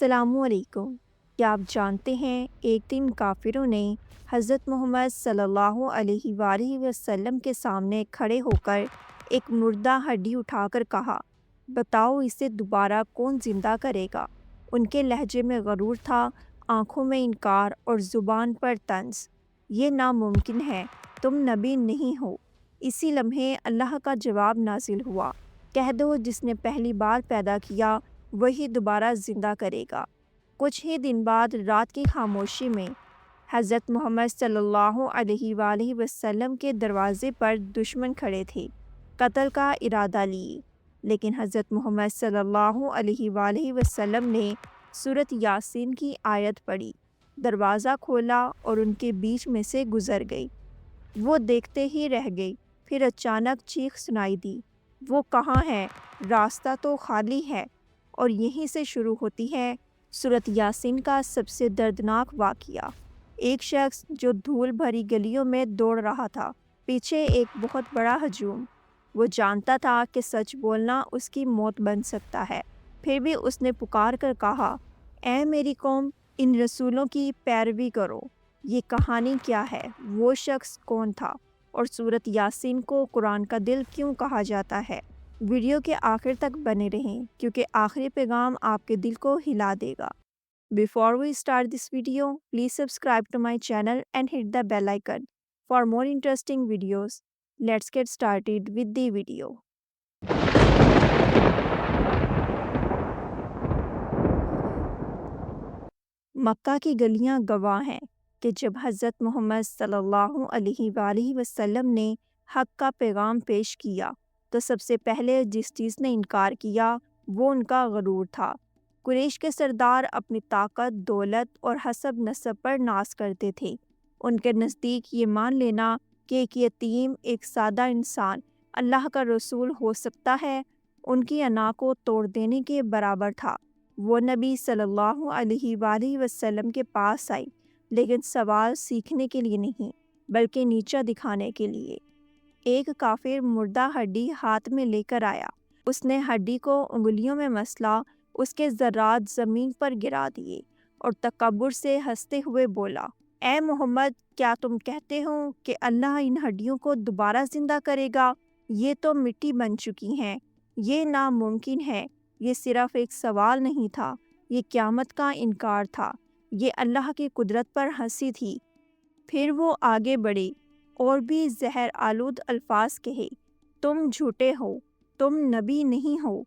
السلام علیکم۔ کیا آپ جانتے ہیں ایک دن کافروں نے حضرت محمد صلی اللہ علیہ وآلہ وسلم کے سامنے کھڑے ہو کر ایک مردہ ہڈی اٹھا کر کہا، بتاؤ اسے دوبارہ کون زندہ کرے گا؟ ان کے لہجے میں غرور تھا، آنکھوں میں انکار اور زبان پر طنز۔ یہ ناممکن ہے، تم نبی نہیں ہو۔ اسی لمحے اللہ کا جواب نازل ہوا، کہہ دو جس نے پہلی بار پیدا کیا وہی دوبارہ زندہ کرے گا۔ کچھ ہی دن بعد رات کی خاموشی میں حضرت محمد صلی اللہ علیہ وآلہ وسلم کے دروازے پر دشمن کھڑے تھے، قتل کا ارادہ لیے، لیکن حضرت محمد صلی اللہ علیہ وآلہ وسلم نے سورۃ یاسین کی آیت پڑھی، دروازہ کھولا اور ان کے بیچ میں سے گزر گئی۔ وہ دیکھتے ہی رہ گئی، پھر اچانک چیخ سنائی دی، وہ کہاں ہے؟ راستہ تو خالی ہے۔ اور یہیں سے شروع ہوتی ہے سورۃ یاسین کا سب سے دردناک واقعہ۔ ایک شخص جو دھول بھری گلیوں میں دوڑ رہا تھا، پیچھے ایک بہت بڑا ہجوم۔ وہ جانتا تھا کہ سچ بولنا اس کی موت بن سکتا ہے، پھر بھی اس نے پکار کر کہا، اے میری قوم، ان رسولوں کی پیروی کرو۔ یہ کہانی کیا ہے؟ وہ شخص کون تھا؟ اور سورۃ یاسین کو قرآن کا دل کیوں کہا جاتا ہے؟ ویڈیو کے آخر تک بنے رہیں کیونکہ آخری پیغام آپ کے دل کو ہلا دے گا۔ Before we start this video, please subscribe to my channel and hit the bell icon for more interesting videos. Let's get started with the video. مکہ کی گلیاں گواہ ہیں کہ جب حضرت محمد صلی اللہ علیہ وآلہ وسلم نے حق کا پیغام پیش کیا تو سب سے پہلے جس چیز نے انکار کیا وہ ان کا غرور تھا۔ قریش کے سردار اپنی طاقت، دولت اور حسب نسب پر ناز کرتے تھے۔ ان کے نزدیک یہ مان لینا کہ ایک یتیم، ایک سادہ انسان اللہ کا رسول ہو سکتا ہے، ان کی انا کو توڑ دینے کے برابر تھا۔ وہ نبی صلی اللہ علیہ وآلہ وسلم کے پاس آئی، لیکن سوال سیکھنے کے لیے نہیں بلکہ نیچا دکھانے کے لیے۔ ایک کافر مردہ ہڈی ہاتھ میں لے کر آیا، اس نے ہڈی کو انگلیوں میں مسلا، اس کے ذرات زمین پر گرا دیے اور تکبر سے ہنستے ہوئے بولا، اے محمد، کیا تم کہتے ہو کہ اللہ ان ہڈیوں کو دوبارہ زندہ کرے گا؟ یہ تو مٹی بن چکی ہیں۔ یہ ناممکن ہے۔ یہ صرف ایک سوال نہیں تھا، یہ قیامت کا انکار تھا، یہ اللہ کی قدرت پر ہنسی تھی۔ پھر وہ آگے بڑھے اور بھی زہر آلود الفاظ کہے، تم جھوٹے ہو، تم نبی نہیں ہو۔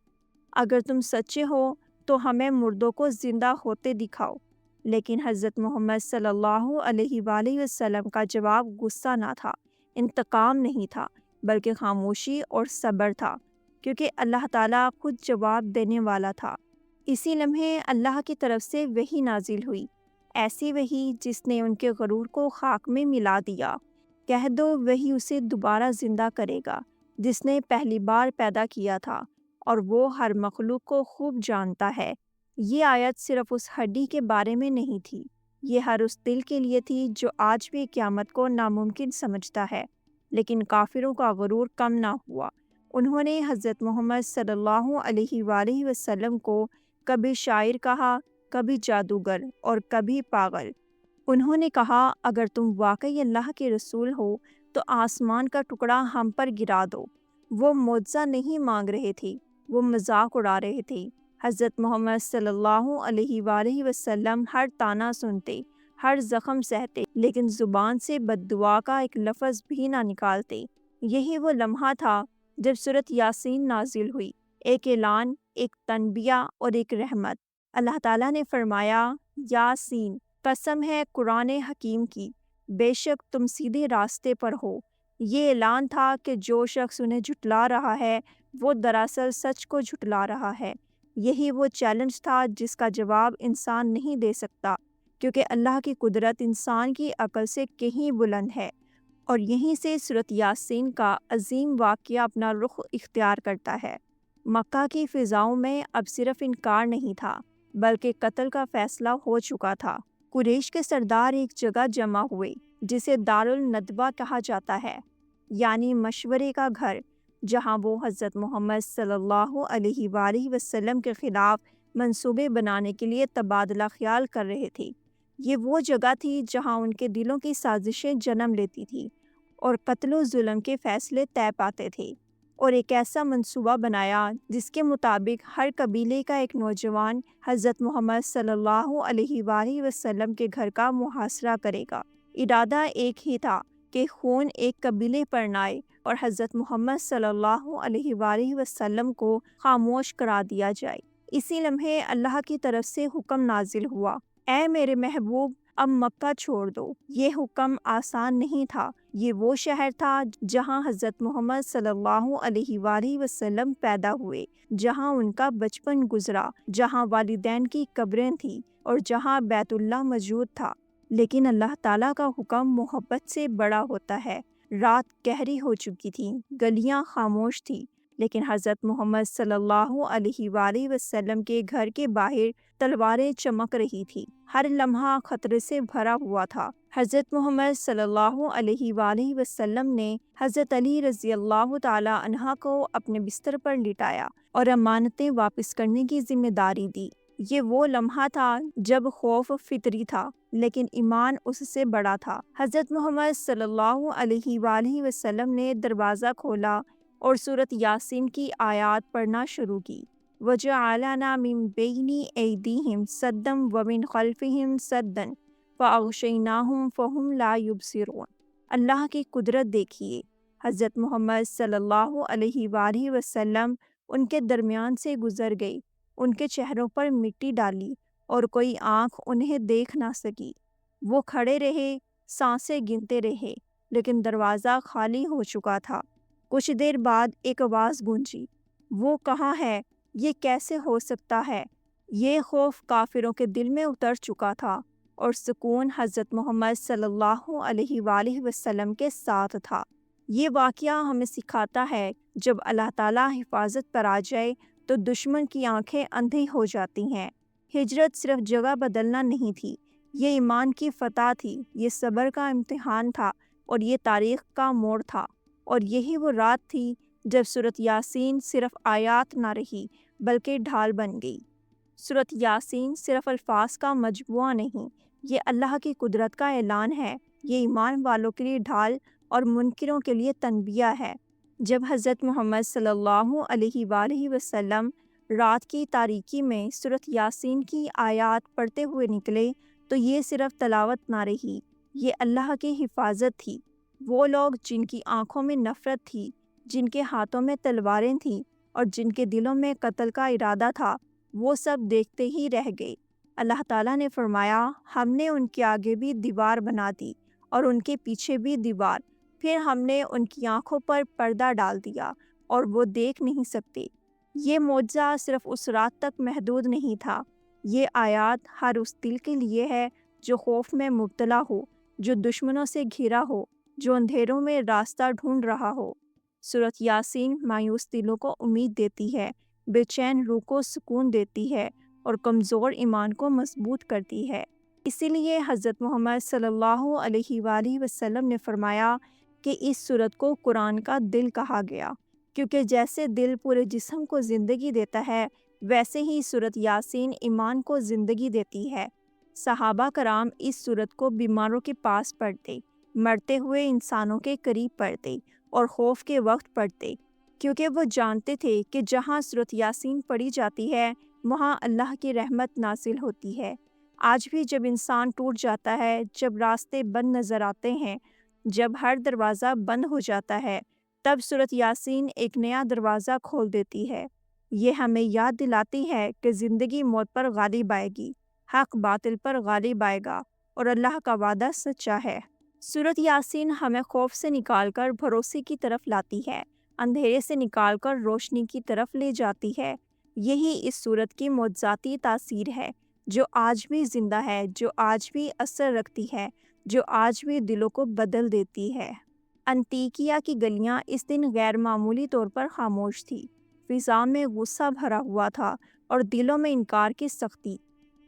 اگر تم سچے ہو تو ہمیں مردوں کو زندہ ہوتے دکھاؤ۔ لیکن حضرت محمد صلی اللہ علیہ وآلہ وسلم کا جواب غصہ نہ تھا، انتقام نہیں تھا، بلکہ خاموشی اور صبر تھا، کیونکہ اللہ تعالیٰ خود جواب دینے والا تھا۔ اسی لمحے اللہ کی طرف سے وحی نازل ہوئی، ایسی وحی جس نے ان کے غرور کو خاک میں ملا دیا۔ کہہ دو وہی اسے دوبارہ زندہ کرے گا جس نے پہلی بار پیدا کیا تھا، اور وہ ہر مخلوق کو خوب جانتا ہے۔ یہ آیت صرف اس ہڈی کے بارے میں نہیں تھی، یہ ہر اس دل کے لیے تھی جو آج بھی قیامت کو ناممکن سمجھتا ہے۔ لیکن کافروں کا غرور کم نہ ہوا۔ انہوں نے حضرت محمد صلی اللہ علیہ وآلہ وسلم کو کبھی شاعر کہا، کبھی جادوگر اور کبھی پاگل۔ انہوں نے کہا، اگر تم واقعی اللہ کے رسول ہو تو آسمان کا ٹکڑا ہم پر گرا دو۔ وہ معجزہ نہیں مانگ رہے تھے، وہ مذاق اڑا رہے تھے۔ حضرت محمد صلی اللہ علیہ وآلہ وسلم ہر طعنہ سنتے، ہر زخم سہتے، لیکن زبان سے بد دعا کا ایک لفظ بھی نہ نکالتے۔ یہی وہ لمحہ تھا جب سورۃ یاسین نازل ہوئی، ایک اعلان، ایک تنبیہ اور ایک رحمت۔ اللہ تعالیٰ نے فرمایا، یاسین، قسم ہے قرآن حکیم کی، بے شک تم سیدھے راستے پر ہو۔ یہ اعلان تھا کہ جو شخص انہیں جھٹلا رہا ہے وہ دراصل سچ کو جھٹلا رہا ہے۔ یہی وہ چیلنج تھا جس کا جواب انسان نہیں دے سکتا، کیونکہ اللہ کی قدرت انسان کی عقل سے کہیں بلند ہے۔ اور یہیں سے سورۃ یاسین کا عظیم واقعہ اپنا رخ اختیار کرتا ہے۔ مکہ کی فضاؤں میں اب صرف انکار نہیں تھا بلکہ قتل کا فیصلہ ہو چکا تھا۔ قریش کے سردار ایک جگہ جمع ہوئے جسے دارالندوہ کہا جاتا ہے، یعنی مشورے کا گھر، جہاں وہ حضرت محمد صلی اللہ علیہ وآلہ وسلم کے خلاف منصوبے بنانے کے لیے تبادلہ خیال کر رہے تھے۔ یہ وہ جگہ تھی جہاں ان کے دلوں کی سازشیں جنم لیتی تھی اور قتل و ظلم کے فیصلے طے پاتے تھے، اور ایک ایسا منصوبہ بنایا جس کے مطابق ہر قبیلے کا ایک نوجوان حضرت محمد صلی اللہ علیہ وآلہ وسلم کے گھر کا محاصرہ کرے گا۔ ارادہ ایک ہی تھا کہ خون ایک قبیلے پر نہ آئے اور حضرت محمد صلی اللہ علیہ وآلہ وسلم کو خاموش کرا دیا جائے۔ اسی لمحے اللہ کی طرف سے حکم نازل ہوا، اے میرے محبوب، اب مکہ چھوڑ دو۔ یہ حکم آسان نہیں تھا۔ یہ وہ شہر تھا جہاں حضرت محمد صلی اللہ علیہ وآلہ وسلم پیدا ہوئے، جہاں ان کا بچپن گزرا، جہاں والدین کی قبریں تھیں اور جہاں بیت اللہ موجود تھا۔ لیکن اللہ تعالیٰ کا حکم محبت سے بڑا ہوتا ہے۔ رات گہری ہو چکی تھی، گلیاں خاموش تھی، لیکن حضرت محمد صلی اللہ علیہ وآلہ وسلم کے گھر کے باہر تلواریں چمک رہی تھی۔ ہر لمحہ خطرے سے بھرا ہوا تھا۔ حضرت محمد صلی اللہ علیہ وآلہ وسلم نے حضرت علی رضی اللہ تعالی عنہ کو اپنے بستر پر لٹایا اور امانتیں واپس کرنے کی ذمہ داری دی۔ یہ وہ لمحہ تھا جب خوف فطری تھا، لیکن ایمان اس سے بڑا تھا۔ حضرت محمد صلی اللہ علیہ وآلہ وسلم نے دروازہ کھولا اور سورۃ یاسین کی آیات پڑھنا شروع کی۔ وَجَعَلْنَا مِن بَيْنِ أَيْدِيهِمْ سَدًّا وَمِنْ خَلْفِهِمْ سَدًّا فَأَغْشَيْنَاهُمْ فَهُمْ لَا يُبْصِرُونَ۔ اللہ کی قدرت دیکھیے۔ حضرت محمد صلی اللہ علیہ وآلہ وسلم ان کے درمیان سے گزر گئی، ان کے چہروں پر مٹی ڈالی اور کوئی آنکھ انہیں دیکھ نہ سکی۔ وہ کھڑے رہے، سانسیں گنتے رہے، لیکن دروازہ خالی ہو چکا تھا۔ کچھ دیر بعد ایک آواز گونجی، وہ کہاں ہے؟ یہ کیسے ہو سکتا ہے؟ یہ خوف کافروں کے دل میں اتر چکا تھا اور سکون حضرت محمد صلی اللہ علیہ وآلہ وسلم کے ساتھ تھا۔ یہ واقعہ ہمیں سکھاتا ہے جب اللہ تعالیٰ حفاظت پر آ جائے تو دشمن کی آنکھیں اندھی ہو جاتی ہیں۔ ہجرت صرف جگہ بدلنا نہیں تھی، یہ ایمان کی فتح تھی، یہ صبر کا امتحان تھا اور یہ تاریخ کا موڑ تھا۔ اور یہی وہ رات تھی جب سورۃ یاسین صرف آیات نہ رہی بلکہ ڈھال بن گئی۔ سورۃ یاسین صرف الفاظ کا مجموعہ نہیں، یہ اللہ کی قدرت کا اعلان ہے، یہ ایمان والوں کے لیے ڈھال اور منکروں کے لیے تنبیہ ہے۔ جب حضرت محمد صلی اللہ علیہ وآلہ وسلم رات کی تاریکی میں سورۃ یاسین کی آیات پڑھتے ہوئے نکلے تو یہ صرف تلاوت نہ رہی، یہ اللہ کی حفاظت تھی۔ وہ لوگ جن کی آنکھوں میں نفرت تھی، جن کے ہاتھوں میں تلواریں تھیں اور جن کے دلوں میں قتل کا ارادہ تھا، وہ سب دیکھتے ہی رہ گئے۔ اللہ تعالیٰ نے فرمایا، ہم نے ان کے آگے بھی دیوار بنا دی اور ان کے پیچھے بھی دیوار، پھر ہم نے ان کی آنکھوں پر پردہ ڈال دیا اور وہ دیکھ نہیں سکتے۔ یہ معجزہ صرف اس رات تک محدود نہیں تھا، یہ آیات ہر اس دل کے لیے ہے جو خوف میں مبتلا ہو، جو دشمنوں سے گھرا ہو، جو اندھیروں میں راستہ ڈھونڈ رہا ہو۔ سورۃ یاسین مایوس دلوں کو امید دیتی ہے، بے چین روح کو سکون دیتی ہے اور کمزور ایمان کو مضبوط کرتی ہے۔ اسی لیے حضرت محمد صلی اللہ علیہ وآلہ وسلم نے فرمایا کہ اس سورت کو قرآن کا دل کہا گیا، کیونکہ جیسے دل پورے جسم کو زندگی دیتا ہے، ویسے ہی سورۃ یاسین ایمان کو زندگی دیتی ہے۔ صحابہ کرام اس سورت کو بیماروں کے پاس پڑھتے، مرتے ہوئے انسانوں کے قریب پڑھتے اور خوف کے وقت پڑھتے، کیونکہ وہ جانتے تھے کہ جہاں سورۃ یاسین پڑھی جاتی ہے وہاں اللہ کی رحمت نازل ہوتی ہے۔ آج بھی جب انسان ٹوٹ جاتا ہے، جب راستے بند نظر آتے ہیں، جب ہر دروازہ بند ہو جاتا ہے، تب سورۃ یاسین ایک نیا دروازہ کھول دیتی ہے۔ یہ ہمیں یاد دلاتی ہے کہ زندگی موت پر غالب آئے گی، حق باطل پر غالب آئے گا اور اللہ کا وعدہ سچا ہے۔ سورۃ یاسین ہمیں خوف سے نکال کر بھروسے کی طرف لاتی ہے، اندھیرے سے نکال کر روشنی کی طرف لے جاتی ہے۔ یہی اس سورت کی معجزاتی تاثیر ہے، جو آج بھی زندہ ہے، جو آج بھی اثر رکھتی ہے، جو آج بھی دلوں کو بدل دیتی ہے۔ انطاکیہ کی گلیاں اس دن غیر معمولی طور پر خاموش تھی، فضا میں غصہ بھرا ہوا تھا اور دلوں میں انکار کی سختی۔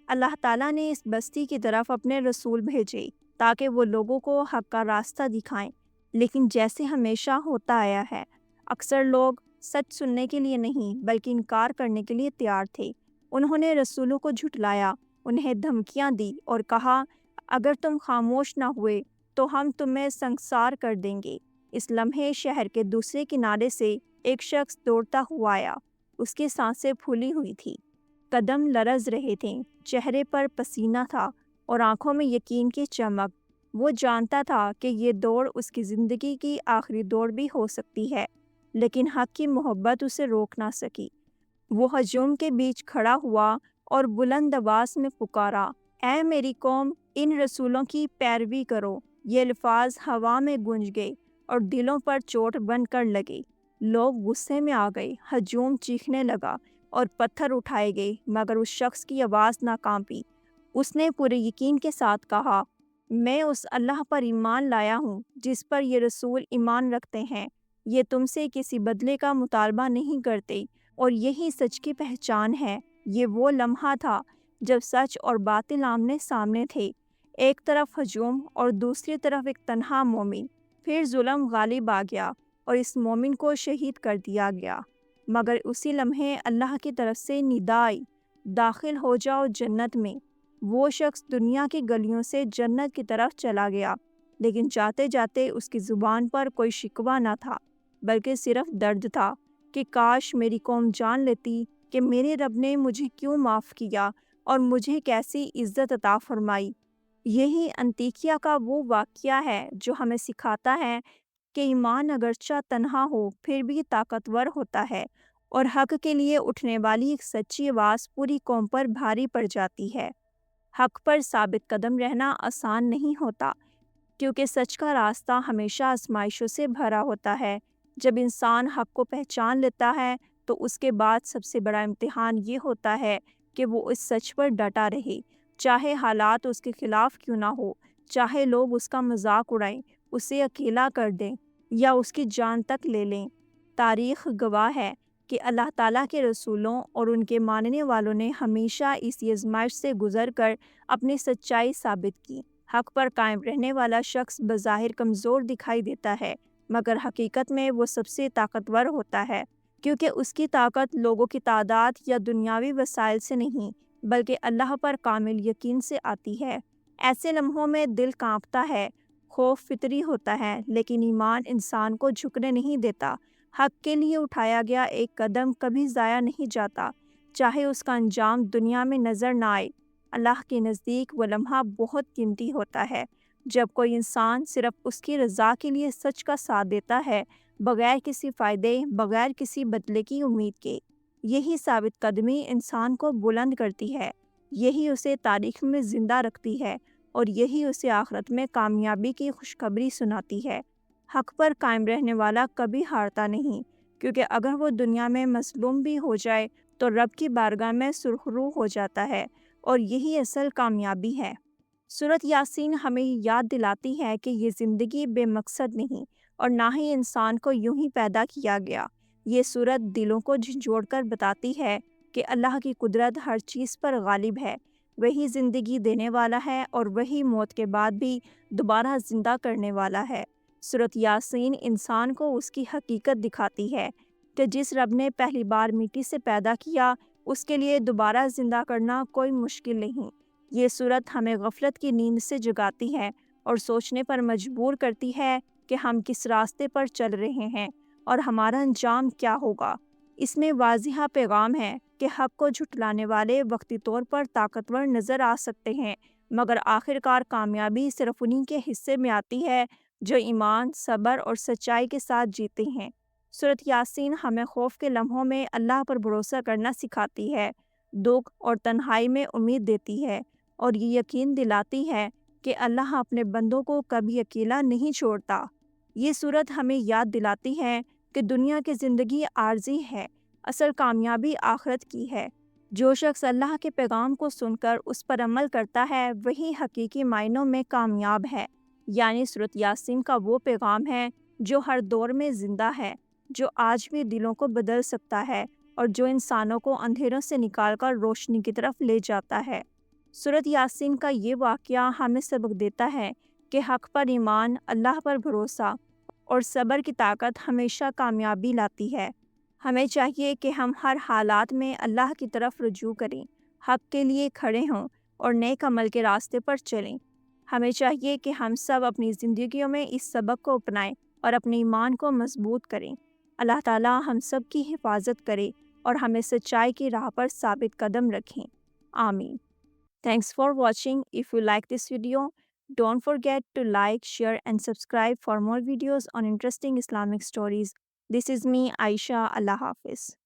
اللہ تعالیٰ نے اس بستی کی طرف اپنے رسول بھیجے تاکہ وہ لوگوں کو حق کا راستہ دکھائیں، لیکن جیسے ہمیشہ ہوتا آیا ہے، اکثر لوگ سچ سننے کے لیے نہیں بلکہ انکار کرنے کے لیے تیار تھے۔ انہوں نے رسولوں کو جھٹلایا، انہیں دھمکیاں دی اور کہا اگر تم خاموش نہ ہوئے تو ہم تمہیں سنگسار کر دیں گے۔ اس لمحے شہر کے دوسرے کنارے سے ایک شخص دوڑتا ہوا آیا۔ اس کی سانسیں پھولی ہوئی تھی، قدم لرز رہے تھے، چہرے پر پسینہ تھا اور آنکھوں میں یقین کی چمک۔ وہ جانتا تھا کہ یہ دوڑ اس کی زندگی کی آخری دوڑ بھی ہو سکتی ہے، لیکن حق کی محبت اسے روک نہ سکی۔ وہ ہجوم کے بیچ کھڑا ہوا اور بلند آواز میں پکارا، اے میری قوم، ان رسولوں کی پیروی کرو۔ یہ الفاظ ہوا میں گونج گئے اور دلوں پر چوٹ بن کر لگے۔ لوگ غصے میں آ گئے، ہجوم چیخنے لگا اور پتھر اٹھائے گئے، مگر اس شخص کی آواز نہ کانپی۔ اس نے پورے یقین کے ساتھ کہا، میں اس اللہ پر ایمان لایا ہوں جس پر یہ رسول ایمان رکھتے ہیں۔ یہ تم سے کسی بدلے کا مطالبہ نہیں کرتے اور یہی سچ کی پہچان ہے۔ یہ وہ لمحہ تھا جب سچ اور باطل آمنے سامنے تھے، ایک طرف ہجوم اور دوسری طرف ایک تنہا مومن۔ پھر ظلم غالب آ گیا اور اس مومن کو شہید کر دیا گیا، مگر اسی لمحے اللہ کی طرف سے ندا آئی، داخل ہو جاؤ جنت میں۔ وہ شخص دنیا کی گلیوں سے جنت کی طرف چلا گیا، لیکن جاتے جاتے اس کی زبان پر کوئی شکوہ نہ تھا، بلکہ صرف درد تھا کہ کاش میری قوم جان لیتی کہ میرے رب نے مجھے کیوں معاف کیا اور مجھے کیسی عزت عطا فرمائی۔ یہی انطاکیہ کا وہ واقعہ ہے جو ہمیں سکھاتا ہے کہ ایمان اگرچہ تنہا ہو پھر بھی طاقتور ہوتا ہے، اور حق کے لیے اٹھنے والی ایک سچی آواز پوری قوم پر بھاری پڑ جاتی ہے۔ حق پر ثابت قدم رہنا آسان نہیں ہوتا، کیونکہ سچ کا راستہ ہمیشہ آزمائشوں سے بھرا ہوتا ہے۔ جب انسان حق کو پہچان لیتا ہے تو اس کے بعد سب سے بڑا امتحان یہ ہوتا ہے کہ وہ اس سچ پر ڈٹا رہے، چاہے حالات اس کے خلاف کیوں نہ ہو، چاہے لوگ اس کا مذاق اڑائیں، اسے اکیلا کر دیں یا اس کی جان تک لے لیں۔ تاریخ گواہ ہے کہ اللہ تعالیٰ کے رسولوں اور ان کے ماننے والوں نے ہمیشہ اسی آزمائش سے گزر کر اپنی سچائی ثابت کی۔ حق پر قائم رہنے والا شخص بظاہر کمزور دکھائی دیتا ہے، مگر حقیقت میں وہ سب سے طاقتور ہوتا ہے، کیونکہ اس کی طاقت لوگوں کی تعداد یا دنیاوی وسائل سے نہیں، بلکہ اللہ پر کامل یقین سے آتی ہے۔ ایسے لمحوں میں دل کانپتا ہے، خوف فطری ہوتا ہے، لیکن ایمان انسان کو جھکنے نہیں دیتا۔ حق کے لیے اٹھایا گیا ایک قدم کبھی ضائع نہیں جاتا، چاہے اس کا انجام دنیا میں نظر نہ آئے۔ اللہ کے نزدیک وہ لمحہ بہت قیمتی ہوتا ہے جب کوئی انسان صرف اس کی رضا کے لیے سچ کا ساتھ دیتا ہے، بغیر کسی فائدے، بغیر کسی بدلے کی امید کے۔ یہی ثابت قدمی انسان کو بلند کرتی ہے، یہی اسے تاریخ میں زندہ رکھتی ہے، اور یہی اسے آخرت میں کامیابی کی خوشخبری سناتی ہے۔ حق پر قائم رہنے والا کبھی ہارتا نہیں، کیونکہ اگر وہ دنیا میں مظلوم بھی ہو جائے تو رب کی بارگاہ میں سرخرو ہو جاتا ہے، اور یہی اصل کامیابی ہے۔ سورۃ یاسین ہمیں یاد دلاتی ہے کہ یہ زندگی بے مقصد نہیں، اور نہ ہی انسان کو یوں ہی پیدا کیا گیا۔ یہ سورت دلوں کو جھنجھوڑ کر بتاتی ہے کہ اللہ کی قدرت ہر چیز پر غالب ہے، وہی زندگی دینے والا ہے اور وہی موت کے بعد بھی دوبارہ زندہ کرنے والا ہے۔ سورۃ یاسین انسان کو اس کی حقیقت دکھاتی ہے کہ جس رب نے پہلی بار مٹی سے پیدا کیا، اس کے لیے دوبارہ زندہ کرنا کوئی مشکل نہیں۔ یہ سورت ہمیں غفلت کی نیند سے جگاتی ہے اور سوچنے پر مجبور کرتی ہے کہ ہم کس راستے پر چل رہے ہیں اور ہمارا انجام کیا ہوگا۔ اس میں واضح پیغام ہے کہ حق کو جھٹلانے والے وقتی طور پر طاقتور نظر آ سکتے ہیں، مگر آخرکار کامیابی صرف انہی کے حصے میں آتی ہے جو ایمان، صبر اور سچائی کے ساتھ جیتے ہیں۔ سورۃ یاسین ہمیں خوف کے لمحوں میں اللہ پر بھروسہ کرنا سکھاتی ہے، دکھ اور تنہائی میں امید دیتی ہے، اور یہ یقین دلاتی ہے کہ اللہ اپنے بندوں کو کبھی اکیلا نہیں چھوڑتا۔ یہ سورت ہمیں یاد دلاتی ہے کہ دنیا کی زندگی عارضی ہے، اصل کامیابی آخرت کی ہے۔ جو شخص اللہ کے پیغام کو سن کر اس پر عمل کرتا ہے وہی حقیقی معنوں میں کامیاب ہے۔ یعنی سورۃ یاسین کا وہ پیغام ہے جو ہر دور میں زندہ ہے، جو آج بھی دلوں کو بدل سکتا ہے اور جو انسانوں کو اندھیروں سے نکال کر روشنی کی طرف لے جاتا ہے۔ سورۃ یاسین کا یہ واقعہ ہمیں سبق دیتا ہے کہ حق پر ایمان، اللہ پر بھروسہ اور صبر کی طاقت ہمیشہ کامیابی لاتی ہے۔ ہمیں چاہیے کہ ہم ہر حالات میں اللہ کی طرف رجوع کریں، حق کے لیے کھڑے ہوں اور نیک عمل کے راستے پر چلیں۔ ہمیں چاہیے کہ ہم سب اپنی زندگیوں میں اس سبق کو اپنائیں اور اپنے ایمان کو مضبوط کریں۔ اللہ تعالیٰ ہم سب کی حفاظت کرے اور ہمیں سچائی کی راہ پر ثابت قدم رکھیں۔ آمین۔ Thanks for watching. If you like this video, don't forget to like, share and subscribe for more videos on interesting Islamic stories. This is me, Aisha. Allah Hafiz.